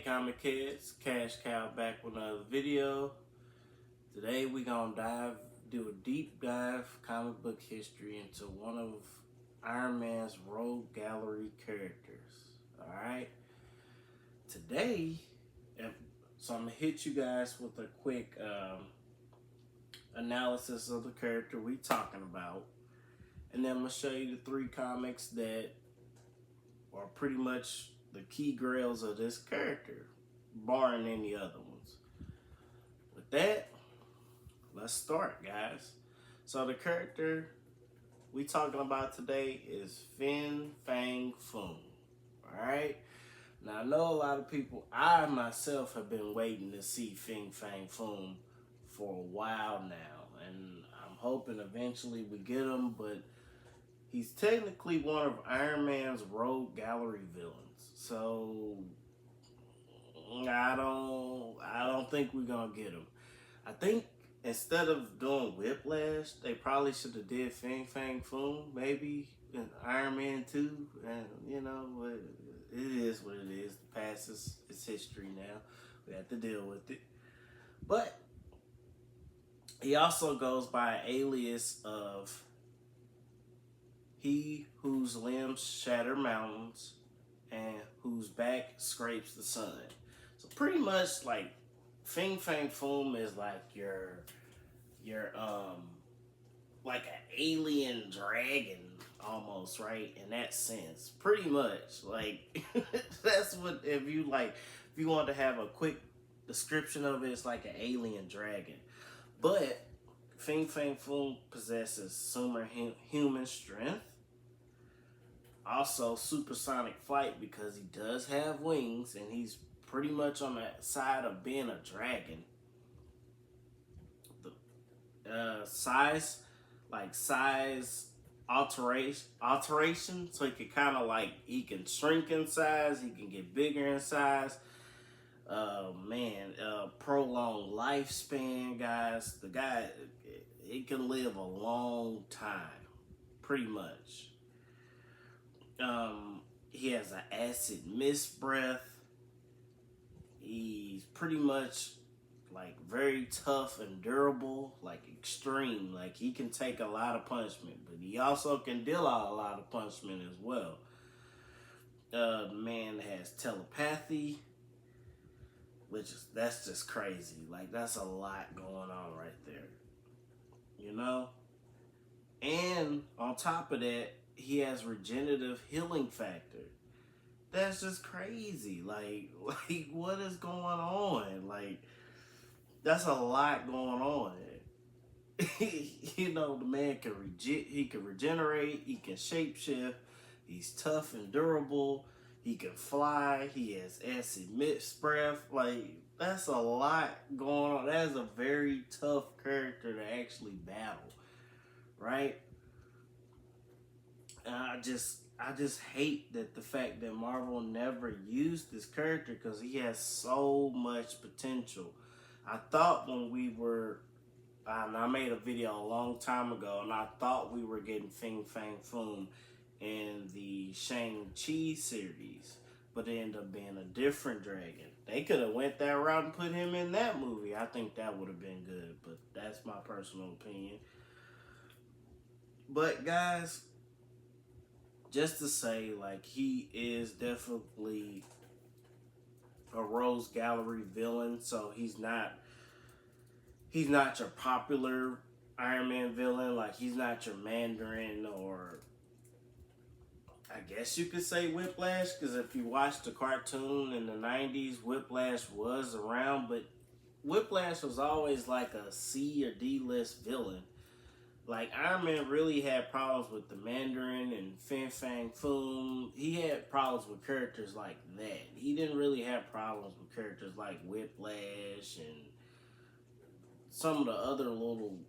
Comic Kids, Cash Cow back with another video. Today we gonna do a deep dive comic book history into one of Iron Man's Rogue Gallery characters. Alright? Today, so I'm gonna hit you guys with a quick analysis of the character we talking about. And then I'm gonna show you the three comics that are pretty much the key grails of this character, barring any other ones. With that, let's start, guys. So the character we talking about today is Fang Foom. Alright? Now I know a lot of people, I myself have been waiting to see Fang Foom for a while now. And I'm hoping eventually we get him, but he's technically one of Iron Man's Rogue Gallery villains. So I don't think we're gonna get him. I think instead of doing Whiplash, they probably should have did Fang Foom maybe in Iron Man 2. And you know, it is what it is. The past is history now. We have to deal with it. But he also goes by an alias of He Whose Limbs Shatter Mountains and Whose Back Scrapes the Sun. So pretty much like Fang Foom is like your like an alien dragon almost, right? In that sense. Pretty much. Like that's what if you want to have a quick description of it, it's like an alien dragon. But Fang Foom possesses superhuman strength. Also supersonic flight because he does have wings and he's pretty much on the side of being a dragon. The size alteration, so he can kind of he can shrink in size, he can get bigger in size. Prolonged lifespan, guys. The guy, he can live a long time, pretty much. He has an acid mist breath. He's pretty much very tough and durable, extreme. He can take a lot of punishment, but he also can deal out a lot of punishment as well. The man has telepathy, that's just crazy. That's a lot going on right there, you know? And on top of that, he has regenerative healing factor. That's just crazy. What is going on? That's a lot going on. You know, the man can regenerate, he can shapeshift, he's tough and durable, he can fly, he has acid mist breath. That's a lot going on. That is a very tough character to actually battle, right? And I just hate that the fact that Marvel never used this character because he has so much potential. I thought when we were, and I made a video a long time ago, and I thought we were getting Fang Foom in the Shang-Chi series, but it ended up being a different dragon. They could have went that route and put him in that movie. I think that would have been good, but that's my personal opinion. But guys, just to say, he is definitely a Rose Gallery villain, so he's not your popular Iron Man villain. He's not your Mandarin, or I guess you could say Whiplash, because if you watched the cartoon in the 90s, Whiplash was around, but Whiplash was always a C or D list villain. Iron Man really had problems with the Mandarin and Fang Foom. He had problems with characters like that. He didn't really have problems with characters like Whiplash and some of the other little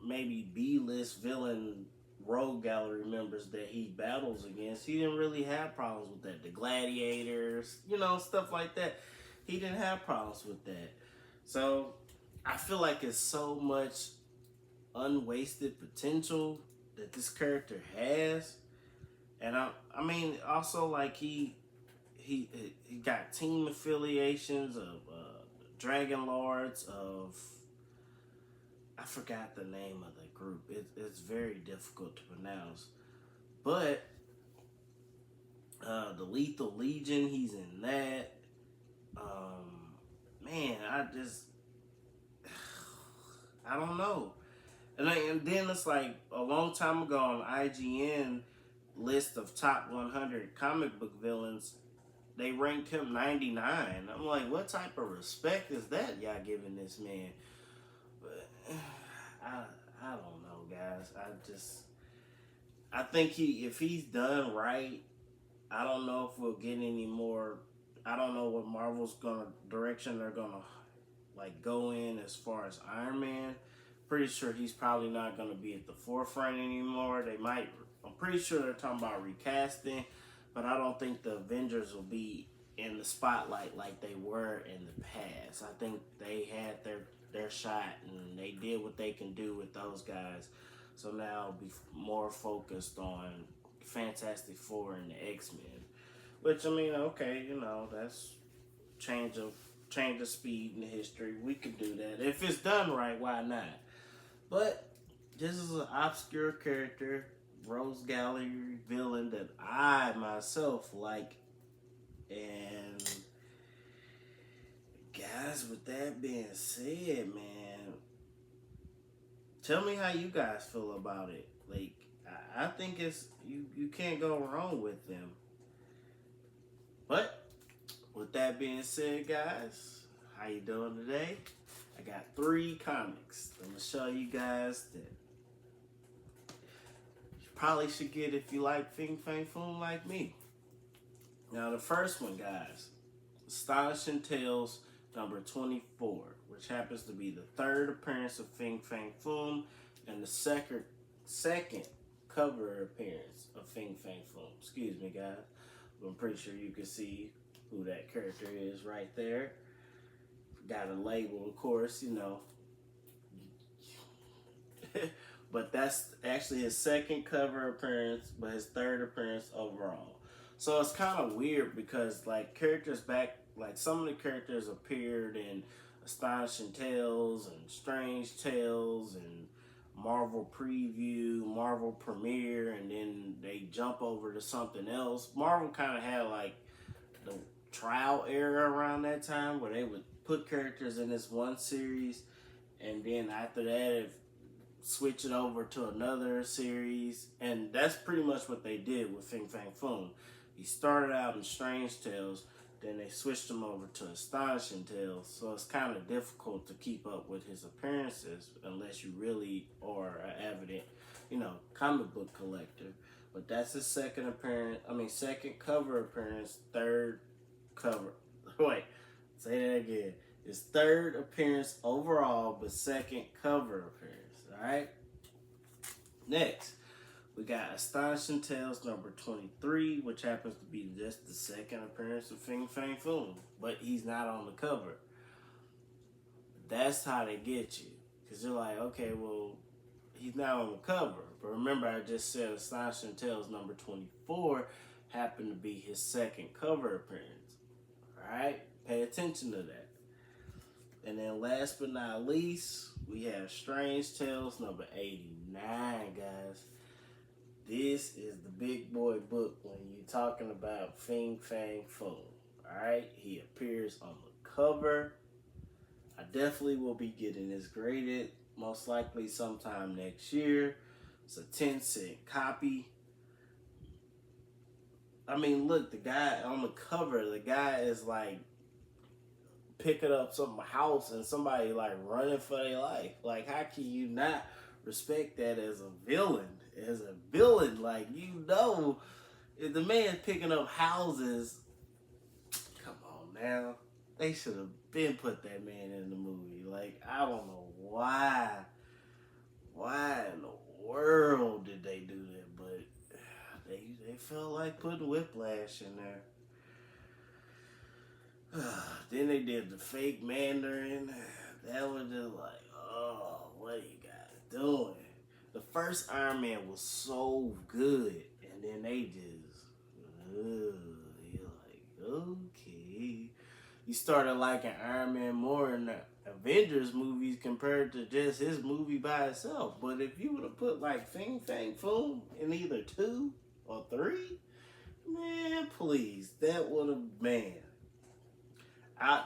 maybe B-list villain Rogue Gallery members that he battles against. He didn't really have problems with that. The Gladiators, stuff like that. He didn't have problems with that. So I feel like it's so much unwasted potential that this character has. And I mean also he he got team affiliations of Dragon Lords of, I forgot the name of the group. It's very difficult to pronounce, but the Lethal Legion, he's in that. Man, I don't know. And then it's like a long time ago on IGN list of top 100 comic book villains, they ranked him 99. I'm like, what type of respect is that y'all giving this man? But I don't know, guys. I think if he's done right, I don't know if we'll get any more. I don't know what Marvel's direction they're gonna like go in as far as Iron Man. Pretty sure he's probably not gonna be at the forefront anymore. They might. I'm pretty sure they're talking about recasting, but I don't think the Avengers will be in the spotlight like they were in the past. I think they had their shot and they did what they can do with those guys. So now I'll be more focused on Fantastic Four and the X-Men. Which, I mean, okay, that's change of speed in history. We could do that. If it's done right, why not? But this is an obscure character, Rose Gallery villain that I myself like. And guys, with that being said, man, tell me how you guys feel about it. Like, I think it's you can't go wrong with them. But with that being said, guys, how you doing today? I got 3 comics I'm gonna show you guys that you probably should get if you like Fang Foom like me. Now the first one, guys, Astonishing Tales number 24, which happens to be the 3rd appearance of Fang Foom and the second cover appearance of Fang Foom. Excuse me, guys. I'm pretty sure you can see who that character is right there. Got a label, of course, but that's actually his 2nd cover appearance, but his 3rd appearance overall. So it's kind of weird because like characters back, like some of the characters appeared in Astonishing Tales and Strange Tales and Marvel Preview, Marvel Premiere, and then they jump over to something else. Marvel kind of had like the trial era around that time where they would put characters in this one series, and then after that, switch it over to another series, and that's pretty much what they did with Fang Foom. He started out in Strange Tales, then they switched him over to Astonishing Tales, so it's kind of difficult to keep up with his appearances unless you really are an avid, comic book collector. But that's his 2nd cover appearance, 3rd cover. Wait, say that again. His 3rd appearance overall, but 2nd cover appearance. All right. Next, we got Astonishing Tales number 23, which happens to be just the 2nd appearance of Fang Foom, but he's not on the cover. That's how they get you, because you're like, okay, well, he's not on the cover. But remember, I just said Astonishing Tales number 24 happened to be his 2nd cover appearance. All right, pay attention to that. And then last but not least, we have Strange Tales number 89, guys. This is the big boy book when you're talking about Fang Foom. Alright, he appears on the cover. I definitely will be getting this graded, most likely sometime next year. It's a 10-cent copy. I mean, look, the guy on the cover, the guy is like picking up some house and somebody like running for their life. Like, how can you not respect that as a villain? As a villain, like, if the man picking up houses, come on now. They should have been put that man in the movie. Like, I don't know why. Why in the world did they do that? But they felt like putting Whiplash in there. Then they did the fake Mandarin. That was just like, oh, what are you guys doing? The first Iron Man was so good, and then they just, you're like, okay. You started liking Iron Man more in the Avengers movies compared to just his movie by itself. But if you would have put like Fang Foom in either 2 or 3, man, please, that would have, man.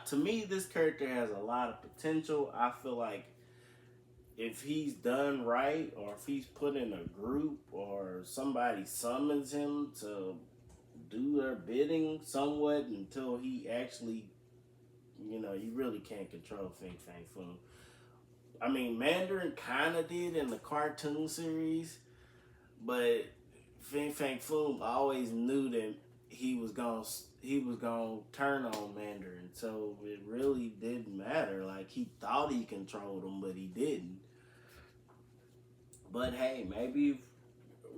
To me, this character has a lot of potential. I feel like if he's done right, or if he's put in a group, or somebody summons him to do their bidding somewhat until he actually, you really can't control Fang Foom. I mean, Mandarin kind of did in the cartoon series, but Fang Foom always knew that he was gonna turn on Mandarin, so it really didn't matter. Like, he thought he controlled him, but he didn't. But hey, maybe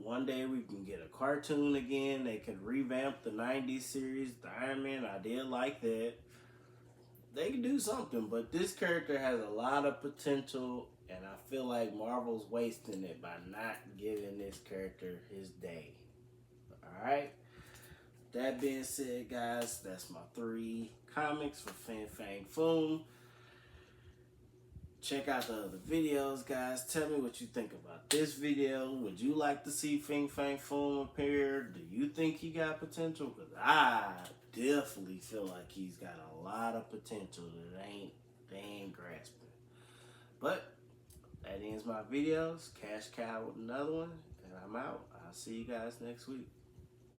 one day we can get a cartoon again. They could revamp the '90s series, the Iron Man. I did like that. They can do something, but this character has a lot of potential, and I feel like Marvel's wasting it by not giving this character his day. All right. That being said, guys, that's my 3 comics for Fang Foom. Check out the other videos, guys. Tell me what you think about this video. Would you like to see Fang Foom appear? Do you think he got potential? Because I definitely feel like he's got a lot of potential that they ain't grasping. But that ends my videos. Cash Cow with another one, and I'm out. I'll see you guys next week.